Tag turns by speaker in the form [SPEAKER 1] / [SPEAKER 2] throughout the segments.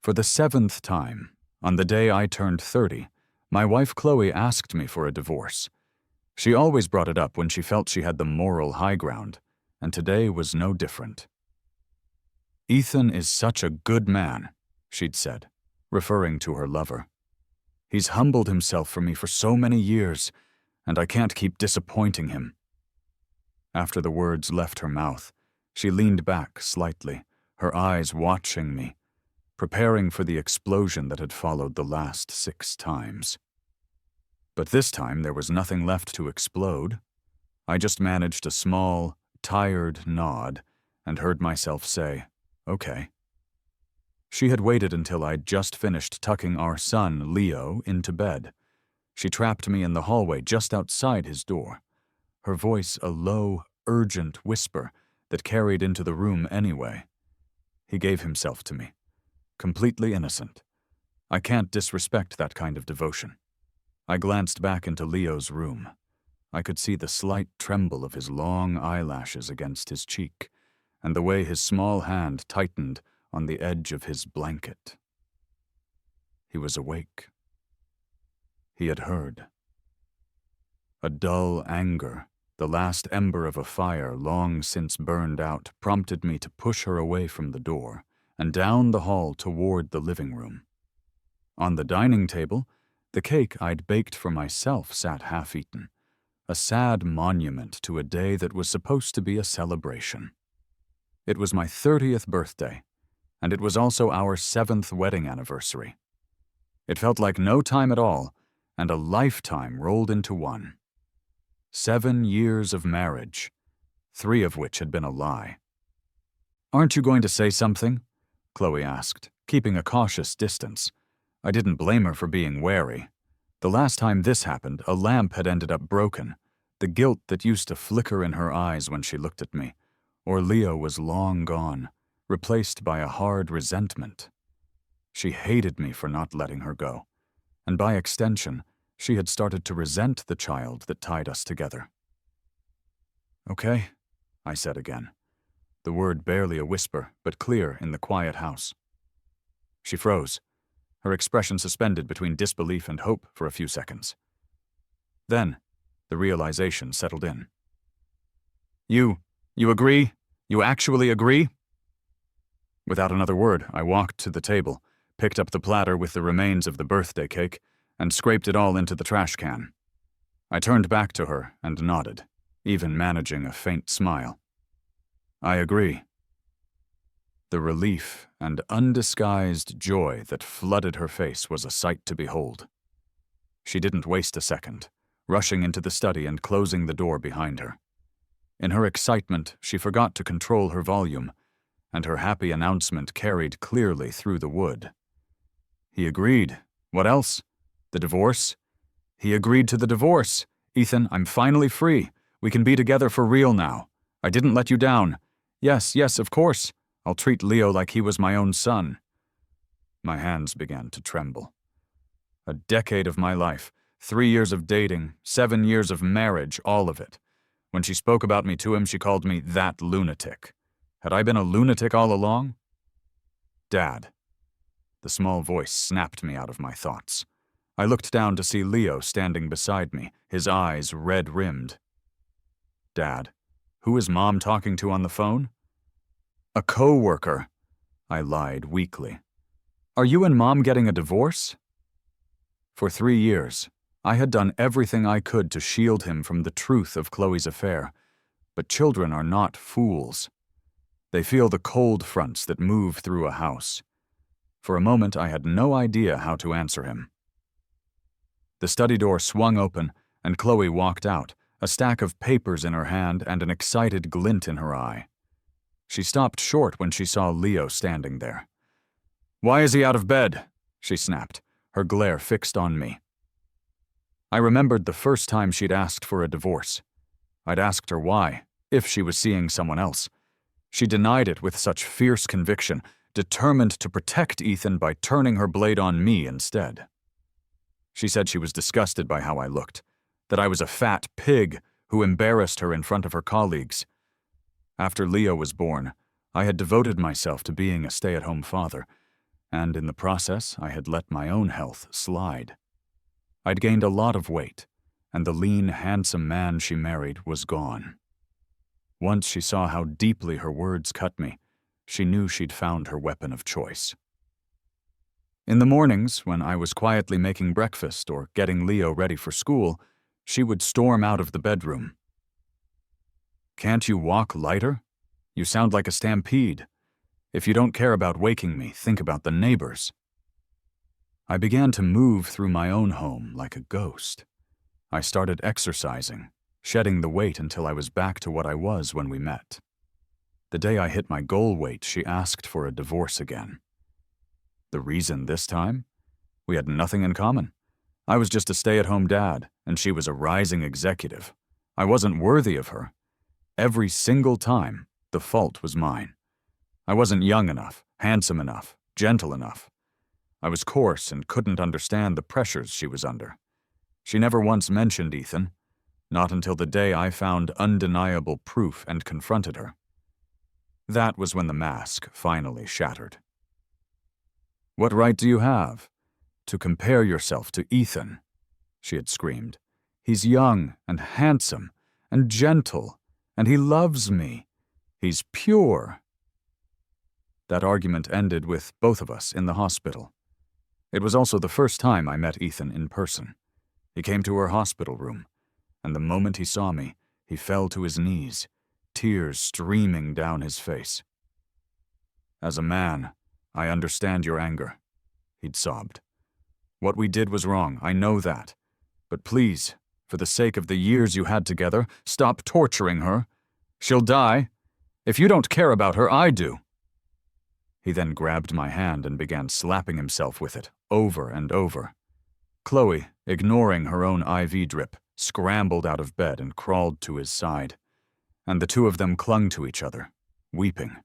[SPEAKER 1] For the 7th time, on the day I turned 30, my wife Chloe asked me for a divorce. She always brought it up when she felt she had the moral high ground, and today was no different. "Ethan is such a good man," she'd said, referring to her lover. "He's humbled himself for me for so many years, and I can't keep disappointing him." After the words left her mouth, she leaned back slightly, her eyes watching me, preparing for the explosion that had followed the last 6 times. But this time there was nothing left to explode. I just managed a small, tired nod and heard myself say, "Okay." She had waited until I'd just finished tucking our son, Leo, into bed. She trapped me in the hallway just outside his door, her voice a low, urgent whisper that carried into the room anyway. He gave himself to me, completely innocent. I can't disrespect that kind of devotion. I glanced back into Leo's room. I could see the slight tremble of his long eyelashes against his cheek, and the way his small hand tightened on the edge of his blanket. He was awake. He had heard. A dull anger, the last ember of a fire long since burned out, prompted me to push her away from the door and down the hall toward the living room. On the dining table, the cake I'd baked for myself sat half-eaten, a sad monument to a day that was supposed to be a celebration. It was my 30th birthday, and it was also our 7th wedding anniversary. It felt like no time at all, and a lifetime rolled into one. 7 years of marriage, 3 of which had been a lie. "Aren't you going to say something?" Chloe asked, keeping a cautious distance. I didn't blame her for being wary. The last time this happened, a lamp had ended up broken, the guilt that used to flicker in her eyes when she looked at me, or Leo was long gone, replaced by a hard resentment. She hated me for not letting her go, and by extension, she had started to resent the child that tied us together. "Okay," I said again, the word barely a whisper, but clear in the quiet house. She froze, her expression suspended between disbelief and hope for a few seconds. Then, the realization settled in. You agree? You actually agree?" Without another word, I walked to the table, picked up the platter with the remains of the birthday cake, and scraped it all into the trash can. I turned back to her and nodded, even managing a faint smile. "I agree." The relief and undisguised joy that flooded her face was a sight to behold. She didn't waste a second, rushing into the study and closing the door behind her. In her excitement, she forgot to control her volume, and her happy announcement carried clearly through the wood. "He agreed. What else? The divorce? He agreed to the divorce. Ethan, I'm finally free. We can be together for real now. I didn't let you down. Yes, of course. I'll treat Leo like he was my own son." My hands began to tremble. A decade of my life, 3 years of dating, 7 years of marriage, all of it. When she spoke about me to him, she called me that lunatic. Had I been a lunatic all along? "Dad." The small voice snapped me out of my thoughts. I looked down to see Leo standing beside me, his eyes red-rimmed. "Dad, who is Mom talking to on the phone?" "A co-worker," I lied weakly. "Are you and Mom getting a divorce?" For 3 years, I had done everything I could to shield him from the truth of Chloe's affair, but children are not fools. They feel the cold fronts that move through a house. For a moment, I had no idea how to answer him. The study door swung open, and Chloe walked out, a stack of papers in her hand and an excited glint in her eye. She stopped short when she saw Leo standing there. "Why is he out of bed?" she snapped, her glare fixed on me. I remembered the first time she'd asked for a divorce. I'd asked her why, if she was seeing someone else. She denied it with such fierce conviction, determined to protect Ethan by turning her blade on me instead. She said she was disgusted by how I looked, that I was a fat pig who embarrassed her in front of her colleagues. After Leo was born, I had devoted myself to being a stay-at-home father, and in the process I had let my own health slide. I'd gained a lot of weight, and the lean, handsome man she married was gone. Once she saw how deeply her words cut me, she knew she'd found her weapon of choice. In the mornings, when I was quietly making breakfast or getting Leo ready for school, she would storm out of the bedroom. "Can't you walk lighter? You sound like a stampede. If you don't care about waking me, think about the neighbors." I began to move through my own home like a ghost. I started exercising, shedding the weight until I was back to what I was when we met. The day I hit my goal weight, she asked for a divorce again. The reason this time? We had nothing in common. I was just a stay-at-home dad, and she was a rising executive. I wasn't worthy of her. Every single time, the fault was mine. I wasn't young enough, handsome enough, gentle enough. I was coarse and couldn't understand the pressures she was under. She never once mentioned Ethan, not until the day I found undeniable proof and confronted her. That was when the mask finally shattered. "What right do you have to compare yourself to Ethan?" she had screamed. "He's young and handsome and gentle, and he loves me. He's pure." That argument ended with both of us in the hospital. It was also the first time I met Ethan in person. He came to her hospital room, and the moment he saw me, he fell to his knees, tears streaming down his face. "As a man, I understand your anger," he'd sobbed. "What we did was wrong, I know that. But please, for the sake of the years you had together, stop torturing her. She'll die. If you don't care about her, I do." He then grabbed my hand and began slapping himself with it, over and over. Chloe, ignoring her own IV drip, scrambled out of bed and crawled to his side, and the two of them clung to each other, weeping.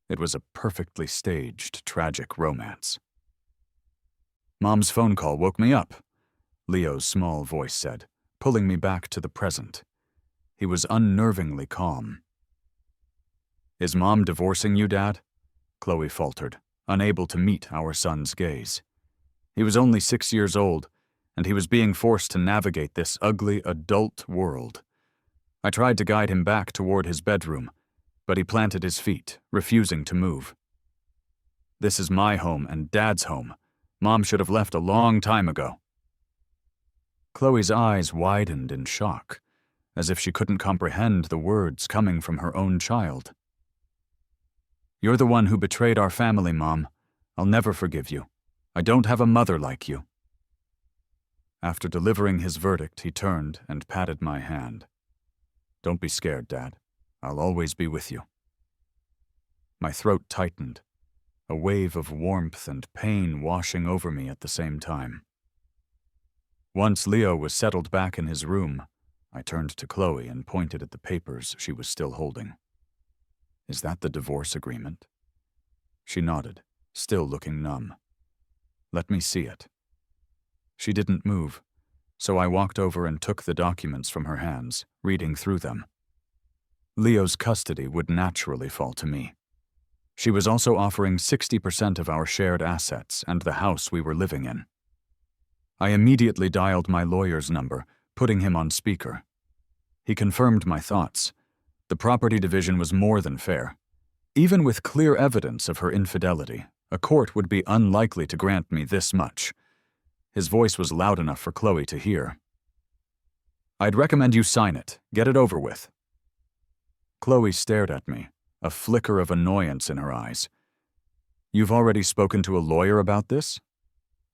[SPEAKER 1] It was a perfectly staged, tragic romance. "Mom's phone call woke me up," Leo's small voice said, pulling me back to the present. He was unnervingly calm. "Is Mom divorcing you, Dad?" Chloe faltered, unable to meet our son's gaze. He was only 6 years old, and he was being forced to navigate this ugly adult world. I tried to guide him back toward his bedroom, but he planted his feet, refusing to move. "This is my home and Dad's home. Mom should have left a long time ago." Chloe's eyes widened in shock, as if she couldn't comprehend the words coming from her own child. "You're the one who betrayed our family, Mom. I'll never forgive you. I don't have a mother like you." After delivering his verdict, he turned and patted my hand. "Don't be scared, Dad. I'll always be with you." My throat tightened, a wave of warmth and pain washing over me at the same time. Once Leo was settled back in his room, I turned to Chloe and pointed at the papers she was still holding. "Is that the divorce agreement?" She nodded, still looking numb. "Let me see it." She didn't move, so I walked over and took the documents from her hands, reading through them. Leo's custody would naturally fall to me. She was also offering 60% of our shared assets and the house we were living in. I immediately dialed my lawyer's number, putting him on speaker. He confirmed my thoughts. The property division was more than fair. Even with clear evidence of her infidelity, a court would be unlikely to grant me this much. His voice was loud enough for Chloe to hear. "I'd recommend you sign it. Get it over with." Chloe stared at me, a flicker of annoyance in her eyes. "You've already spoken to a lawyer about this?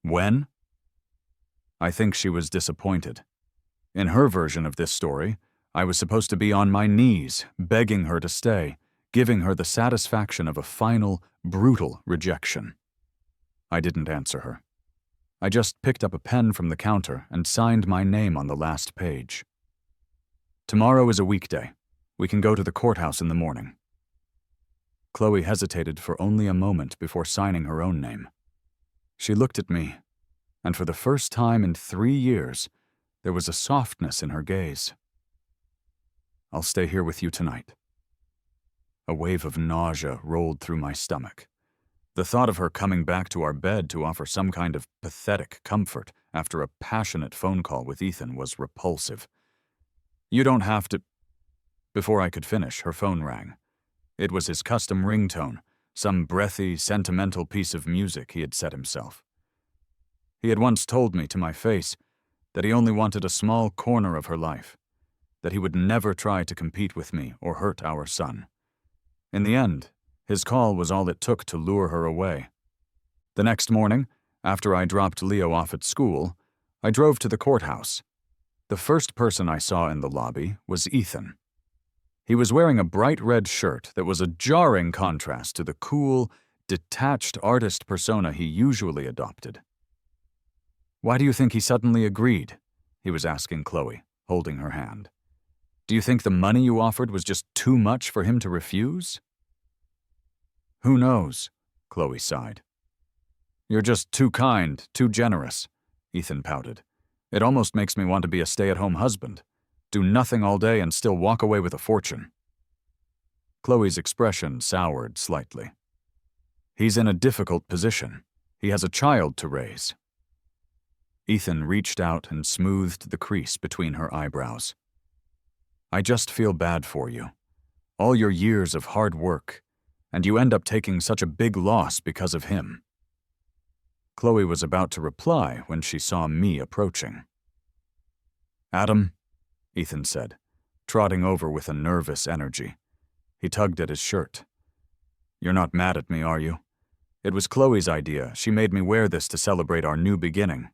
[SPEAKER 1] When?" I think she was disappointed. In her version of this story, I was supposed to be on my knees, begging her to stay, giving her the satisfaction of a final, brutal rejection. I didn't answer her. I just picked up a pen from the counter and signed my name on the last page. "Tomorrow is a weekday. We can go to the courthouse in the morning." Chloe hesitated for only a moment before signing her own name. She looked at me, and for the first time in 3 years, there was a softness in her gaze. "I'll stay here with you tonight." A wave of nausea rolled through my stomach. The thought of her coming back to our bed to offer some kind of pathetic comfort after a passionate phone call with Ethan was repulsive. "You don't have to—" Before I could finish, her phone rang. It was his custom ringtone, some breathy, sentimental piece of music he had set himself. He had once told me to my face that he only wanted a small corner of her life, that he would never try to compete with me or hurt our son. In the end, his call was all it took to lure her away. The next morning, after I dropped Leo off at school, I drove to the courthouse. The first person I saw in the lobby was Ethan. He was wearing a bright red shirt that was a jarring contrast to the cool, detached artist persona he usually adopted. "Why do you think he suddenly agreed?" he was asking Chloe, holding her hand. "Do you think the money you offered was just too much for him to refuse?" "Who knows?" Chloe sighed. "You're just too kind, too generous," Ethan pouted. "It almost makes me want to be a stay-at-home husband. Do nothing all day and still walk away with a fortune." Chloe's expression soured slightly. "He's in a difficult position. He has a child to raise." Ethan reached out and smoothed the crease between her eyebrows. "I just feel bad for you. All your years of hard work, and you end up taking such a big loss because of him." Chloe was about to reply when she saw me approaching. "Adam," Ethan said, trotting over with a nervous energy. He tugged at his shirt. "You're not mad at me, are you? It was Chloe's idea. She made me wear this to celebrate our new beginning."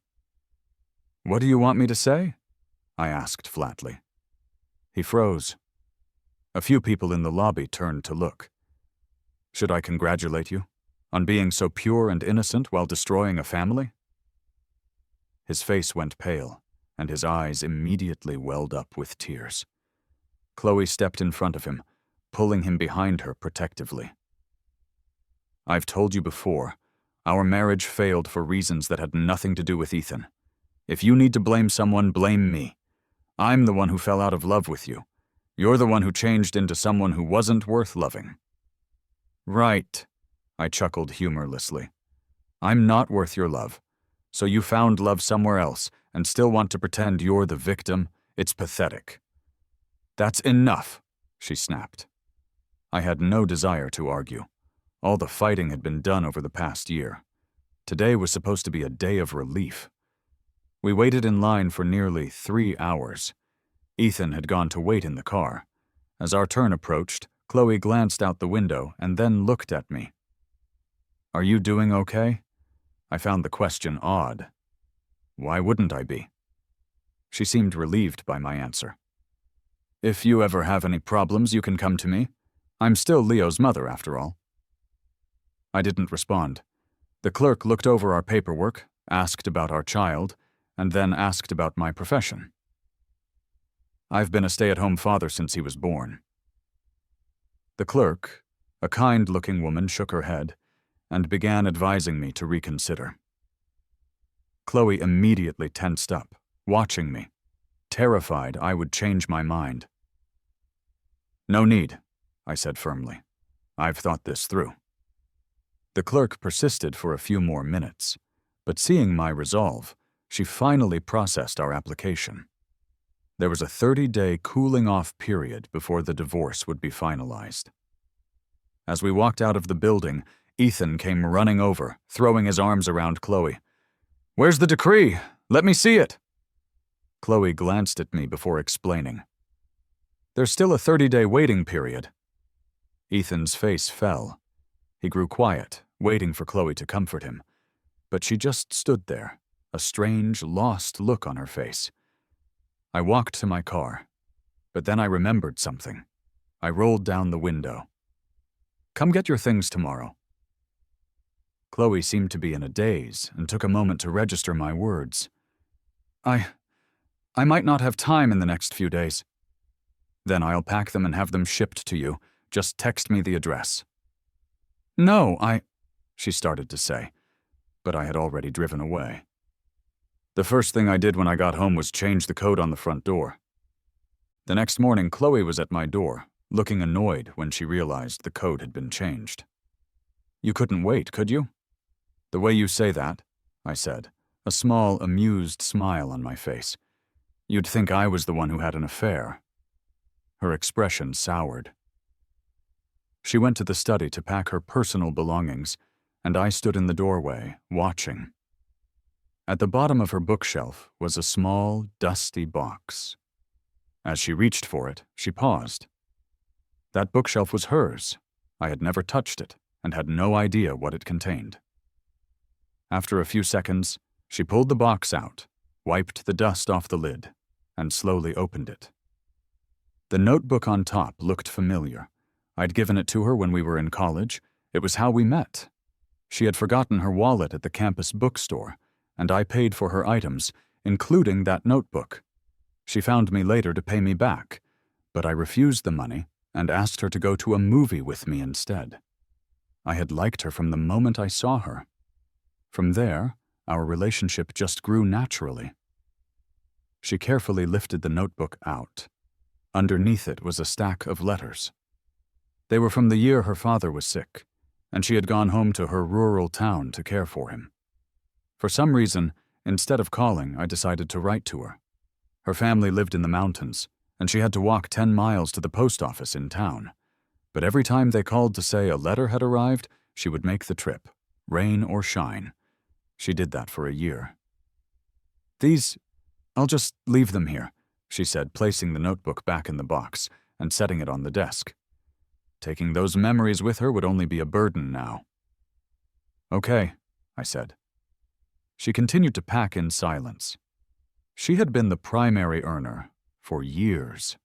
[SPEAKER 1] "What do you want me to say?" I asked flatly. He froze. A few people in the lobby turned to look. "Should I congratulate you on being so pure and innocent while destroying a family?" His face went pale, and his eyes immediately welled up with tears. Chloe stepped in front of him, pulling him behind her protectively. "I've told you before, our marriage failed for reasons that had nothing to do with Ethan. If you need to blame someone, blame me. I'm the one who fell out of love with you. You're the one who changed into someone who wasn't worth loving." "Right," I chuckled humorlessly. "I'm not worth your love. So you found love somewhere else and still want to pretend you're the victim? It's pathetic." "That's enough," she snapped. I had no desire to argue. All the fighting had been done over the past year. Today was supposed to be a day of relief. We waited in line for nearly 3 hours. Ethan had gone to wait in the car. As our turn approached, Chloe glanced out the window and then looked at me. "Are you doing okay?" I found the question odd. Why wouldn't I be? She seemed relieved by my answer. "If you ever have any problems, you can come to me. I'm still Leo's mother, after all." I didn't respond. The clerk looked over our paperwork, asked about our child, and then asked about my profession. "I've been a stay-at-home father since he was born." The clerk, a kind-looking woman, shook her head and began advising me to reconsider. Chloe immediately tensed up, watching me, terrified I would change my mind. "No need," I said firmly. "I've thought this through." The clerk persisted for a few more minutes, but seeing my resolve, she finally processed our application. There was a 30-day cooling-off period before the divorce would be finalized. As we walked out of the building, Ethan came running over, throwing his arms around Chloe. "Where's the decree? Let me see it." Chloe glanced at me before explaining. "There's still a 30-day waiting period." Ethan's face fell. He grew quiet, waiting for Chloe to comfort him, but she just stood there, a strange, lost look on her face. I walked to my car, but then I remembered something. I rolled down the window. "Come get your things tomorrow." Chloe seemed to be in a daze and took a moment to register my words. I might not have time in the next few days." "Then I'll pack them and have them shipped to you. Just text me the address." "No, she started to say, but I had already driven away. The first thing I did when I got home was change the code on the front door. The next morning, Chloe was at my door, looking annoyed when she realized the code had been changed. You couldn't wait, could you?" "The way you say that," I said, a small, amused smile on my face. "You'd think I was the one who had an affair." Her expression soured. She went to the study to pack her personal belongings, and I stood in the doorway, watching. At the bottom of her bookshelf was a small, dusty box. As she reached for it, she paused. That bookshelf was hers. I had never touched it, and had no idea what it contained. After a few seconds, she pulled the box out, wiped the dust off the lid, and slowly opened it. The notebook on top looked familiar. I'd given it to her when we were in college. It was how we met. She had forgotten her wallet at the campus bookstore, and I paid for her items, including that notebook. She found me later to pay me back, but I refused the money and asked her to go to a movie with me instead. I had liked her from the moment I saw her. From there, our relationship just grew naturally. She carefully lifted the notebook out. Underneath it was a stack of letters. They were from the year her father was sick, and she had gone home to her rural town to care for him. For some reason, instead of calling, I decided to write to her. Her family lived in the mountains, and she had to walk 10 miles to the post office in town. But every time they called to say a letter had arrived, she would make the trip, rain or shine. She did that for a year. I'll just leave them here," she said, placing the notebook back in the box and setting it on the desk. Taking those memories with her would only be a burden now. "Okay," I said. She continued to pack in silence. She had been the primary earner for years.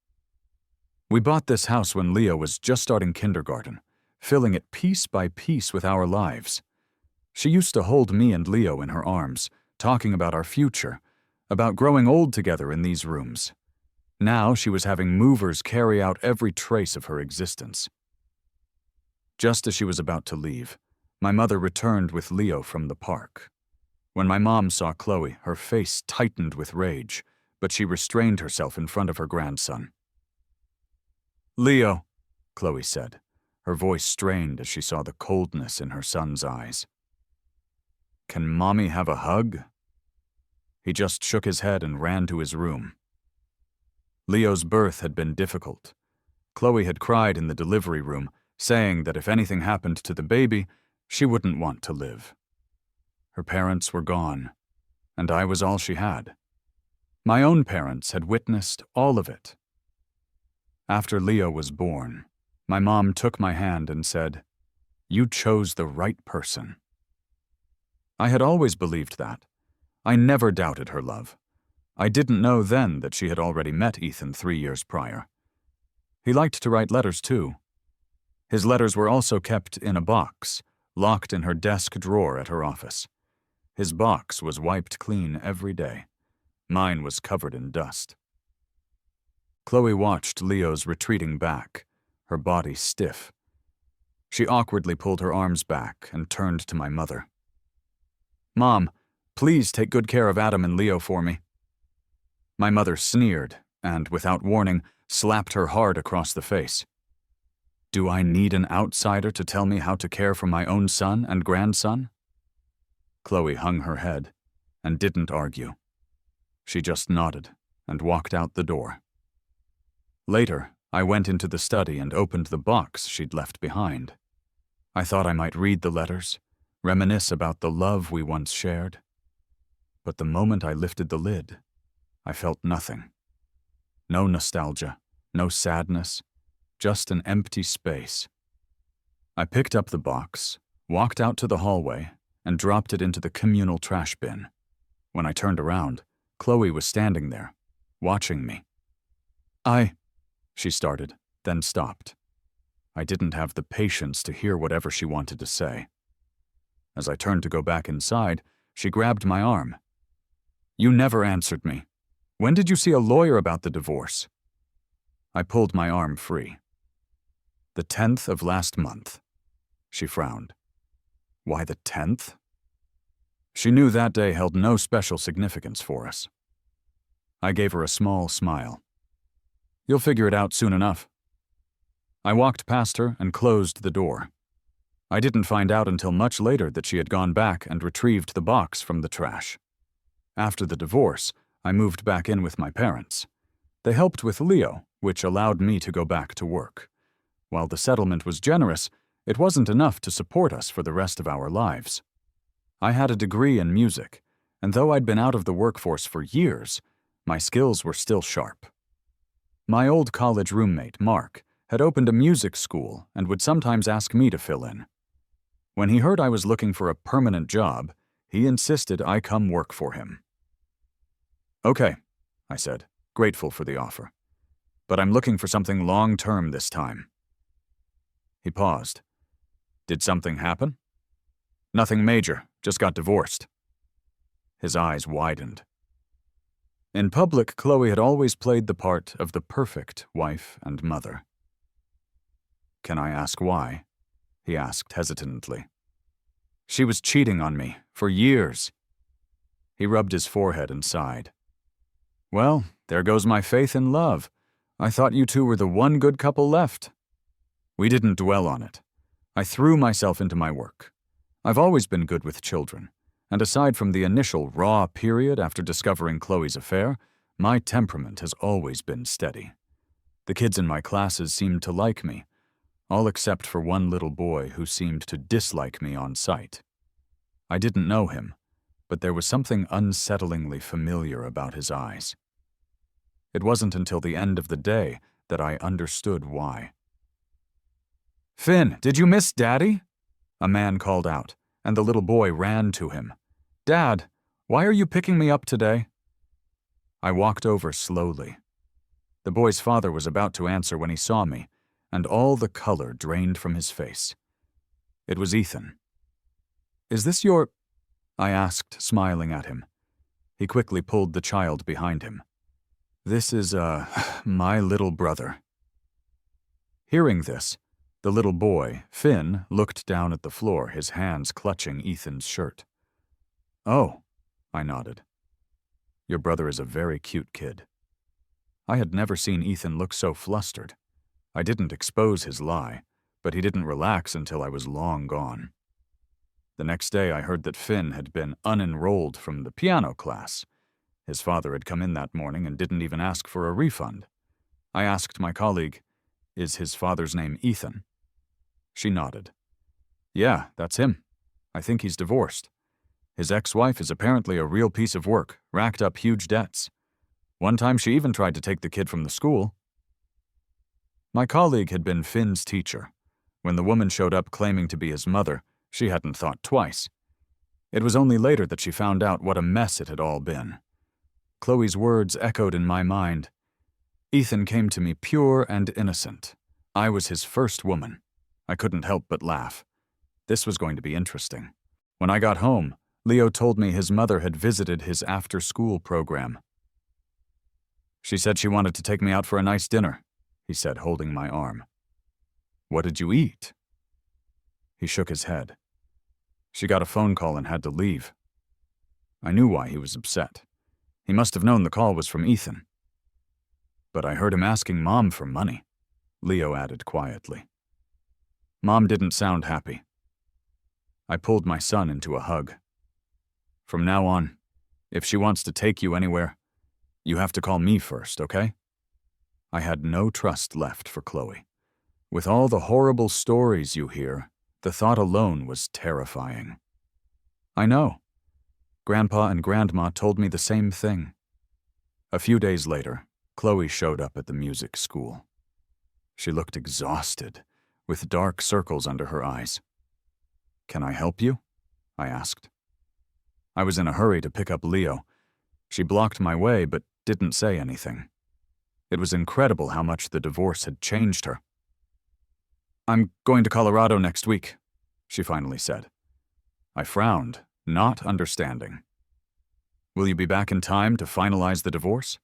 [SPEAKER 1] We bought this house when Leo was just starting kindergarten, filling it piece by piece with our lives. She used to hold me and Leo in her arms, talking about our future, about growing old together in these rooms. Now she was having movers carry out every trace of her existence. Just as she was about to leave, my mother returned with Leo from the park. When my mom saw Chloe, her face tightened with rage, but she restrained herself in front of her grandson. "Leo," Chloe said, her voice strained as she saw the coldness in her son's eyes. "Can Mommy have a hug?" He just shook his head and ran to his room. Leo's birth had been difficult. Chloe had cried in the delivery room, saying that if anything happened to the baby, she wouldn't want to live. Her parents were gone, and I was all she had. My own parents had witnessed all of it. After Leo was born, my mom took my hand and said, "You chose the right person." I had always believed that. I never doubted her love. I didn't know then that she had already met Ethan 3 years prior. He liked to write letters too. His letters were also kept in a box, locked in her desk drawer at her office. His box was wiped clean every day. Mine was covered in dust. Chloe watched Leo's retreating back, her body stiff. She awkwardly pulled her arms back and turned to my mother. "Mom, please take good care of Adam and Leo for me." My mother sneered and, without warning, slapped her hard across the face. Do I need an outsider to tell me how to care for my own son and grandson? Chloe hung her head and didn't argue. She just nodded and walked out the door. Later, I went into the study and opened the box she'd left behind. I thought I might read the letters, reminisce about the love we once shared. But the moment I lifted the lid, I felt nothing. No nostalgia, no sadness, just an empty space. I picked up the box, walked out to the hallway, and dropped it into the communal trash bin. When I turned around, Chloe was standing there, watching me. She started, then stopped. I didn't have the patience to hear whatever she wanted to say. As I turned to go back inside, she grabbed my arm. "You never answered me. When did you see a lawyer about the divorce?" I pulled my arm free. "The 10th of last month." She frowned. "Why the 10th?" She knew that day held no special significance for us. I gave her a small smile. "You'll figure it out soon enough." I walked past her and closed the door. I didn't find out until much later that she had gone back and retrieved the box from the trash. After the divorce, I moved back in with my parents. They helped with Leo, which allowed me to go back to work. While the settlement was generous, it wasn't enough to support us for the rest of our lives. I had a degree in music, and though I'd been out of the workforce for years, my skills were still sharp. My old college roommate, Mark, had opened a music school and would sometimes ask me to fill in. When he heard I was looking for a permanent job, he insisted I come work for him. "Okay," I said, grateful for the offer. "But I'm looking for something long-term this time." He paused. "Did something happen?" "Nothing major, just got divorced." His eyes widened. In public, Chloe had always played the part of the perfect wife and mother. "Can I ask why?" he asked hesitantly. "She was cheating on me for years." He rubbed his forehead and sighed. "Well, there goes my faith in love. I thought you two were the one good couple left." We didn't dwell on it. I threw myself into my work. I've always been good with children, and aside from the initial raw period after discovering Chloe's affair, my temperament has always been steady. The kids in my classes seemed to like me, all except for one little boy who seemed to dislike me on sight. I didn't know him, but there was something unsettlingly familiar about his eyes. It wasn't until the end of the day that I understood why. "Finn, did you miss Daddy?" A man called out, and the little boy ran to him. "Dad, why are you picking me up today?" I walked over slowly. The boy's father was about to answer when he saw me, and all the color drained from his face. It was Ethan. "Is this your—" I asked, smiling at him. He quickly pulled the child behind him. "This is, my little brother." Hearing this, the little boy, Finn, looked down at the floor, his hands clutching Ethan's shirt. "Oh," I nodded. "Your brother is a very cute kid." I had never seen Ethan look so flustered. I didn't expose his lie, but he didn't relax until I was long gone. The next day I heard that Finn had been unenrolled from the piano class. His father had come in that morning and didn't even ask for a refund. I asked my colleague, "Is his father's name Ethan?" She nodded. "Yeah, that's him. I think he's divorced. His ex-wife is apparently a real piece of work, racked up huge debts. One time she even tried to take the kid from the school." My colleague had been Finn's teacher. When the woman showed up claiming to be his mother, she hadn't thought twice. It was only later that she found out what a mess it had all been. Chloe's words echoed in my mind. Ethan came to me pure and innocent. I was his first woman. I couldn't help but laugh. This was going to be interesting. When I got home, Leo told me his mother had visited his after-school program. "She said she wanted to take me out for a nice dinner," he said, holding my arm. "What did you eat?" He shook his head. "She got a phone call and had to leave." I knew why he was upset. He must have known the call was from Ethan. "But I heard him asking Mom for money," Leo added quietly. Mom didn't sound happy. I pulled my son into a hug. "From now on, if she wants to take you anywhere, you have to call me first, okay?" I had no trust left for Chloe. With all the horrible stories you hear, the thought alone was terrifying. "I know. Grandpa and Grandma told me the same thing." A few days later, Chloe showed up at the music school. She looked exhausted, with dark circles under her eyes. "Can I help you?" I asked. I was in a hurry to pick up Leo. She blocked my way but didn't say anything. It was incredible how much the divorce had changed her. "I'm going to Colorado next week," she finally said. I frowned, not understanding. "Will you be back in time to finalize the divorce?"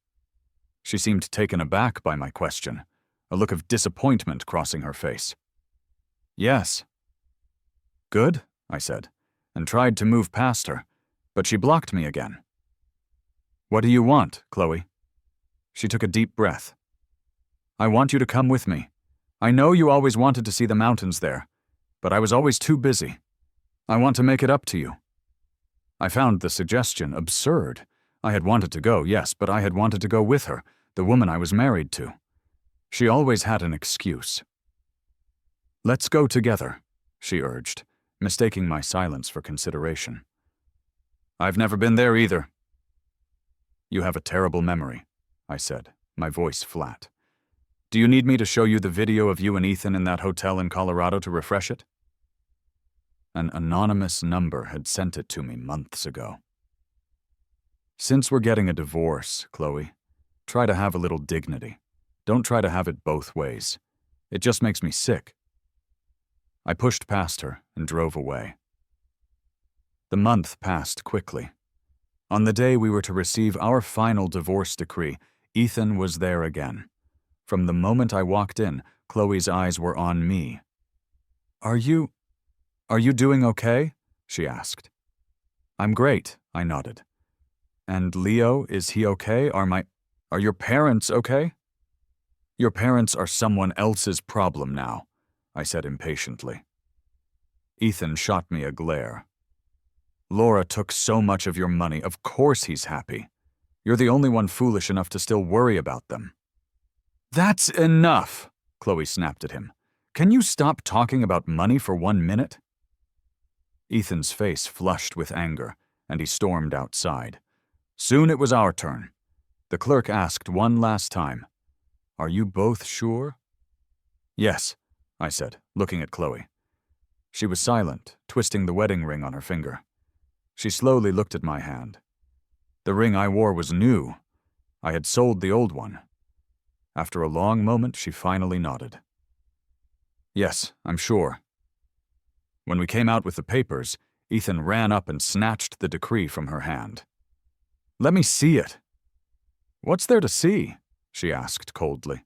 [SPEAKER 1] She seemed taken aback by my question, a look of disappointment crossing her face. "Yes." "Good," I said, and tried to move past her, but she blocked me again. "What do you want, Chloe?" She took a deep breath. "I want you to come with me. I know you always wanted to see the mountains there, but I was always too busy. I want to make it up to you." I found the suggestion absurd. I had wanted to go, yes, but I had wanted to go with her, the woman I was married to. She always had an excuse. "Let's go together," she urged, mistaking my silence for consideration. "I've never been there either." "You have a terrible memory," I said, my voice flat. "Do you need me to show you the video of you and Ethan in that hotel in Colorado to refresh it?" An anonymous number had sent it to me months ago. "Since we're getting a divorce, Chloe, try to have a little dignity. Don't try to have it both ways. It just makes me sick." I pushed past her and drove away. The month passed quickly. On the day we were to receive our final divorce decree, Ethan was there again. From the moment I walked in, Chloe's eyes were on me. Are you doing okay?" she asked. "I'm great," I nodded. "And Leo, is he okay? Are your parents okay?" "Your parents are someone else's problem now," I said impatiently. Ethan shot me a glare. "Laura took so much of your money, of course he's happy. You're the only one foolish enough to still worry about them." "That's enough," Chloe snapped at him. "Can you stop talking about money for 1 minute?" Ethan's face flushed with anger, and he stormed outside. Soon it was our turn. The clerk asked one last time, "Are you both sure?" "Yes," I said, looking at Chloe. She was silent, twisting the wedding ring on her finger. She slowly looked at my hand. The ring I wore was new. I had sold the old one. After a long moment, she finally nodded. "Yes, I'm sure." When we came out with the papers, Ethan ran up and snatched the decree from her hand. "Let me see it." "What's there to see?" she asked coldly.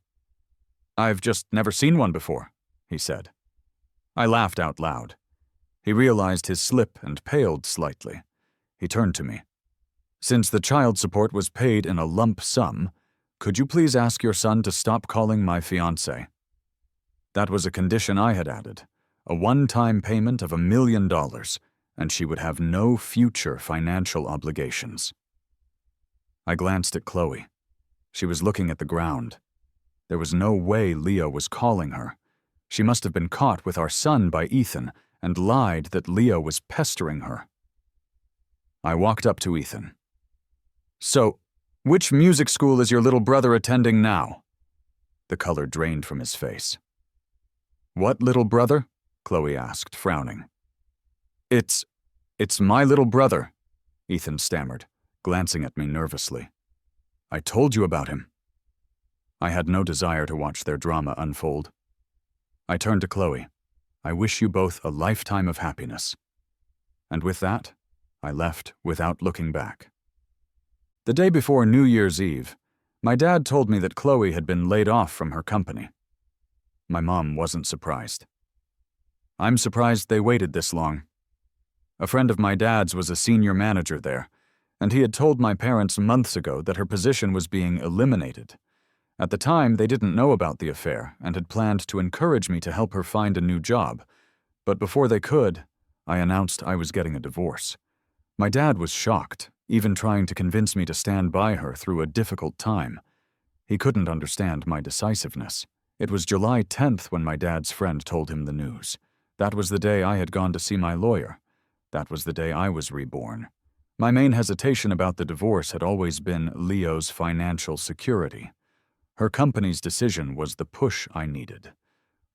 [SPEAKER 1] "I've just never seen one before," he said. I laughed out loud. He realized his slip and paled slightly. He turned to me. "Since the child support was paid in a lump sum, could you please ask your son to stop calling my fiancé?" That was a condition I had added, a one-time payment of $1 million, and she would have no future financial obligations. I glanced at Chloe. She was looking at the ground. There was no way Leo was calling her. She must have been caught with our son by Ethan and lied that Leo was pestering her. I walked up to Ethan. "So, which music school is your little brother attending now?" The color drained from his face. "What little brother?" Chloe asked, frowning. It's my little brother," Ethan stammered, glancing at me nervously. "I told you about him." I had no desire to watch their drama unfold. I turned to Chloe. "I wish you both a lifetime of happiness." And with that, I left without looking back. The day before New Year's Eve, my dad told me that Chloe had been laid off from her company. My mom wasn't surprised. I'm surprised they waited this long. A friend of my dad's was a senior manager there, and he had told my parents months ago that her position was being eliminated. At the time, they didn't know about the affair and had planned to encourage me to help her find a new job. But before they could, I announced I was getting a divorce. My dad was shocked, even trying to convince me to stand by her through a difficult time. He couldn't understand my decisiveness. It was July 10th when my dad's friend told him the news. That was the day I had gone to see my lawyer. That was the day I was reborn. My main hesitation about the divorce had always been Leo's financial security. Her company's decision was the push I needed.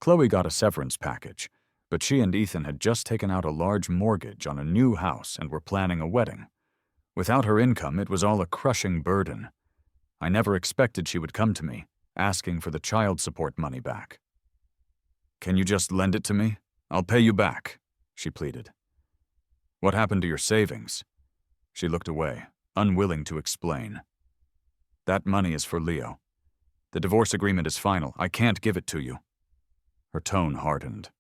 [SPEAKER 1] Chloe got a severance package, but she and Ethan had just taken out a large mortgage on a new house and were planning a wedding. Without her income, it was all a crushing burden. I never expected she would come to me, asking for the child support money back. "Can you just lend it to me? I'll pay you back," she pleaded. "What happened to your savings?" She looked away, unwilling to explain. "That money is for Leo. The divorce agreement is final. I can't give it to you." Her tone hardened.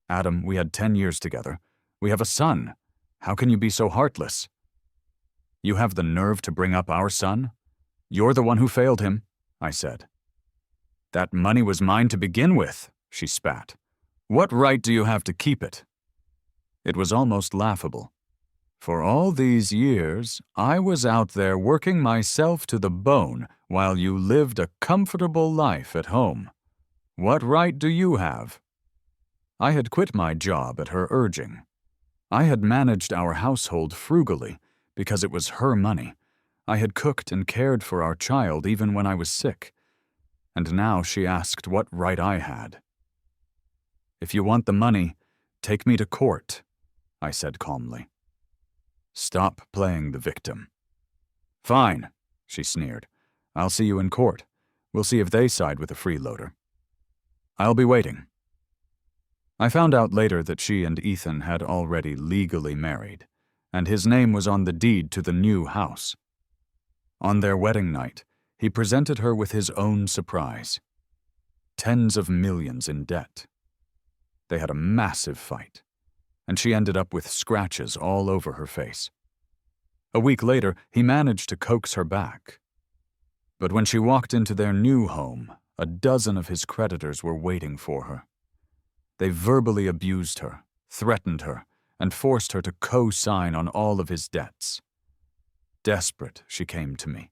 [SPEAKER 1] "Adam, we had 10 years together. We have a son. How can you be so heartless?" "You have the nerve to bring up our son? You're the one who failed him," I said. "That money was mine to begin with," she spat. What right do you have to keep it? It was almost laughable. For all these years, I was out there working myself to the bone while you lived a comfortable life at home. What right do you have? I had quit my job at her urging. I had managed our household frugally because it was her money. I had cooked and cared for our child even when I was sick. And now she asked what right I had. If you want the money, take me to court, I said calmly. Stop playing the victim. Fine, she sneered. I'll see you in court. We'll see if they side with the freeloader. I'll be waiting. I found out later that she and Ethan had already legally married, and his name was on the deed to the new house. On their wedding night, he presented her with his own surprise. Tens of millions in debt. They had a massive fight, and she ended up with scratches all over her face. A week later, he managed to coax her back. But when she walked into their new home, a dozen of his creditors were waiting for her. They verbally abused her, threatened her, and forced her to co-sign on all of his debts. Desperate, she came to me.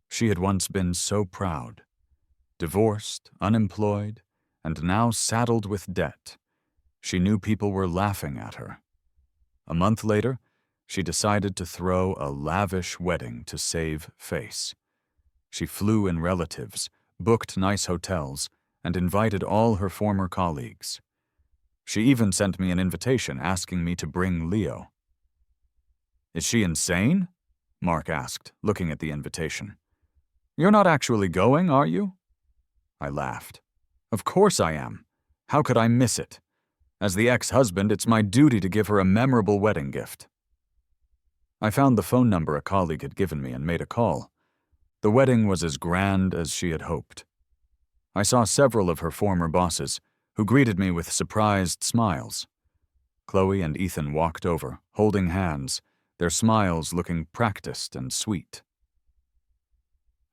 [SPEAKER 1] She had once been so proud. Divorced, unemployed, and now saddled with debt. She knew people were laughing at her. A month later, she decided to throw a lavish wedding to save face. She flew in relatives, booked nice hotels, and invited all her former colleagues. She even sent me an invitation asking me to bring Leo. Is she insane? Mark asked, looking at the invitation. You're not actually going, are you? I laughed. Of course I am. How could I miss it? As the ex-husband, it's my duty to give her a memorable wedding gift. I found the phone number a colleague had given me and made a call. The wedding was as grand as she had hoped. I saw several of her former bosses, who greeted me with surprised smiles. Chloe and Ethan walked over, holding hands, their smiles looking practiced and sweet.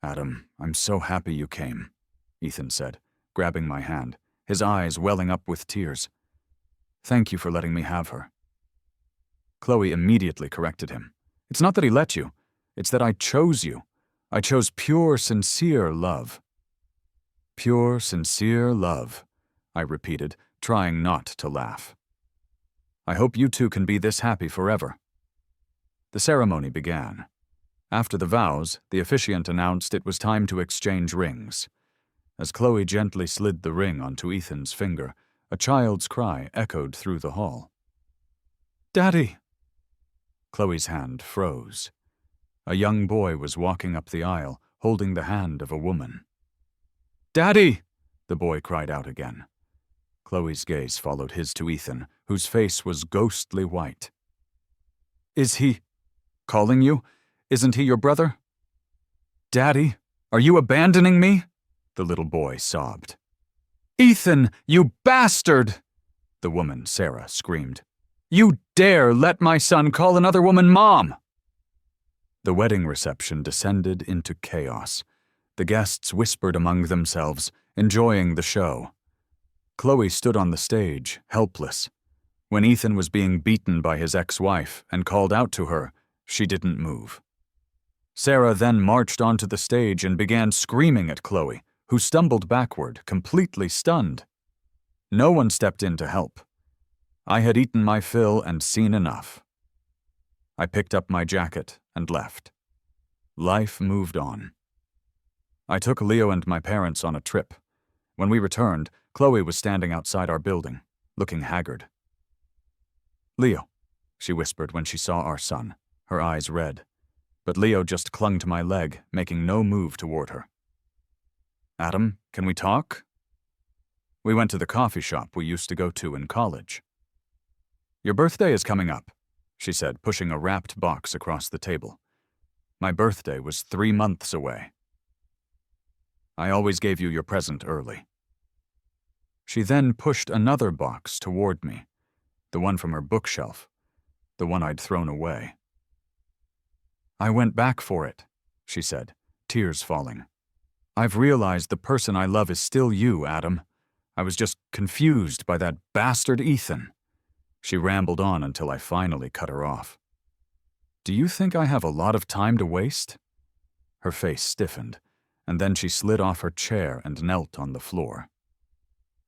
[SPEAKER 1] Adam, I'm so happy you came, Ethan said, grabbing my hand, his eyes welling up with tears. Thank you for letting me have her. Chloe immediately corrected him. It's not that he let you, it's that I chose you. I chose pure, sincere love. Pure, sincere love, I repeated, trying not to laugh. I hope you two can be this happy forever. The ceremony began. After the vows, the officiant announced it was time to exchange rings. As Chloe gently slid the ring onto Ethan's finger, a child's cry echoed through the hall. Daddy! Chloe's hand froze. A young boy was walking up the aisle, holding the hand of a woman. Daddy! The boy cried out again. Chloe's gaze followed his to Ethan, whose face was ghostly white. Is he calling you? Isn't he your brother? Daddy, are you abandoning me? The little boy sobbed. Ethan, you bastard! The woman, Sarah, screamed. You dare let my son call another woman Mom! The wedding reception descended into chaos. The guests whispered among themselves, enjoying the show. Chloe stood on the stage, helpless. When Ethan was being beaten by his ex-wife and called out to her, she didn't move. Sarah then marched onto the stage and began screaming at Chloe, who stumbled backward, completely stunned. No one stepped in to help. I had eaten my fill and seen enough. I picked up my jacket and left. Life moved on. I took Leo and my parents on a trip. When we returned, Chloe was standing outside our building, looking haggard. Leo, she whispered when she saw our son, her eyes red. But Leo just clung to my leg, making no move toward her. Adam, can we talk? We went to the coffee shop we used to go to in college. Your birthday is coming up, she said, pushing a wrapped box across the table. My birthday was 3 months away. I always gave you your present early. She then pushed another box toward me, the one from her bookshelf, the one I'd thrown away. I went back for it, she said, tears falling. I've realized the person I love is still you, Adam. I was just confused by that bastard Ethan." She rambled on until I finally cut her off. "Do you think I have a lot of time to waste?" Her face stiffened, and then she slid off her chair and knelt on the floor.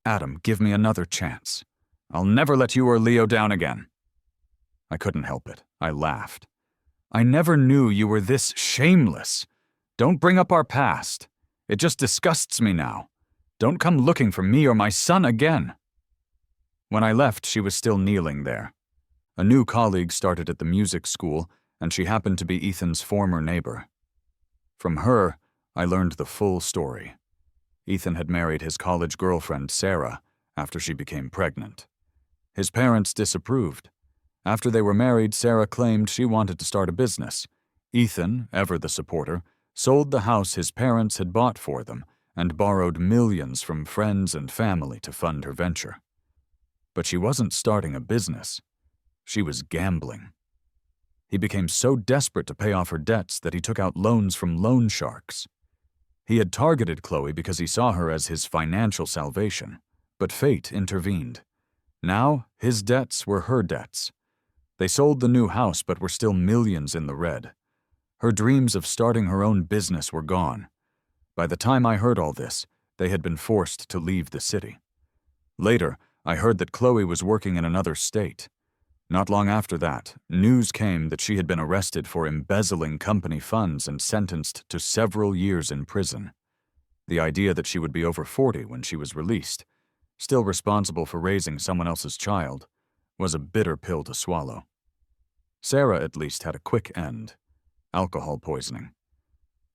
[SPEAKER 1] "Adam, give me another chance. I'll never let you or Leo down again." I couldn't help it. I laughed. "I never knew you were this shameless. Don't bring up our past. It just disgusts me now. Don't come looking for me or my son again." When I left, she was still kneeling there. A new colleague started at the music school, and she happened to be Ethan's former neighbor. From her, I learned the full story. Ethan had married his college girlfriend, Sarah, after she became pregnant. His parents disapproved. After they were married, Sarah claimed she wanted to start a business. Ethan, ever the supporter, sold the house his parents had bought for them and borrowed millions from friends and family to fund her venture. But she wasn't starting a business. She was gambling. He became so desperate to pay off her debts that he took out loans from loan sharks. He had targeted Chloe because he saw her as his financial salvation, but fate intervened. Now, his debts were her debts. They sold the new house but were still millions in the red. Her dreams of starting her own business were gone. By the time I heard all this, they had been forced to leave the city. Later, I heard that Chloe was working in another state. Not long after that, news came that she had been arrested for embezzling company funds and sentenced to several years in prison. The idea that she would be over 40 when she was released, still responsible for raising someone else's child, was a bitter pill to swallow. Sarah, at least, had a quick end: alcohol poisoning.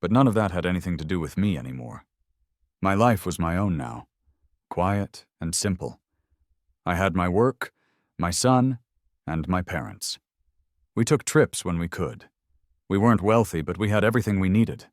[SPEAKER 1] But none of that had anything to do with me anymore. My life was my own now, quiet and simple. I had my work, my son, and my parents. We took trips when we could. We weren't wealthy, but we had everything we needed: